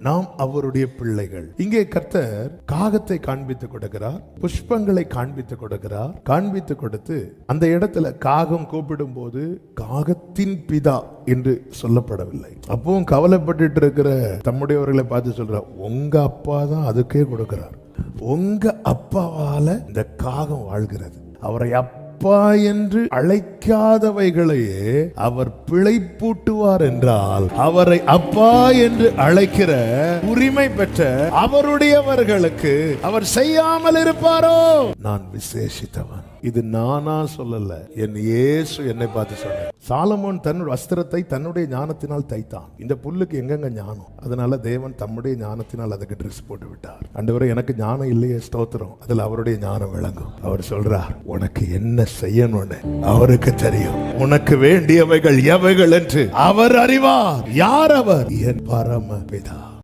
நாம் அவருடைய பிள்ளைகள். இங்கே கர்த்தர் காகத்தை காண்பித்து கொடுக்கிறார், புஷ்பங்களை காண்பித்து கொடுக்கிறார். காண்பித்து கொடுத்து அந்த இடத்துல காகம் கூப்பிடும் போது காகத்தின் பிதா என்று சொல்லப்படவில்லை. அப்பவும் கவலைப்பட்டு இருக்கிற தம்முடையவர்களை பார்த்து சொல்றார், உங்க அப்பா தான் அதுக்கே கொடுக்கிறார். உங்க அப்பாவால இந்த காகம் வாழ்கிறது. அவரை அப்பா என்று அழைக்காதவைகளையே அவர் பிழைப்பூட்டுவார் என்றால், அவரை அப்பா என்று அழைக்கிற உரிமை பெற்ற அவருடையவர்களுக்கு அவர் செய்யாமல் இருப்பாரோ? நான் விசேஷித்தவன். இது நானா சொல்லல, என் இயேசு என்னை பார்த்து சொன்னார். சாலமோன் தன்னுடைய வஸ்திரத்தை தன்னுடைய ஞானத்தினால் தைத்தான். இந்த புல்லுக்கு எங்கெங்க ஞானம்? அதனால தேவன் தம்முடைய ஞானத்தினால் அதுக்கு ட்ரெஸ் போட்டு விட்டார். ஆண்டவரே, எனக்கு ஞானம் இல்லையே, ஸ்தோத்திரம். அதுல அவருடைய ஞானம் விளங்கும். அவர் சொல்றார், உனக்கு என்ன செய்யணும்னு அவருக்கு தெரியும். உனக்கு வேண்டியவைகள் எவைகள் என்று அவர் அறிவார். யார் அவர்? என் பரமபிதா.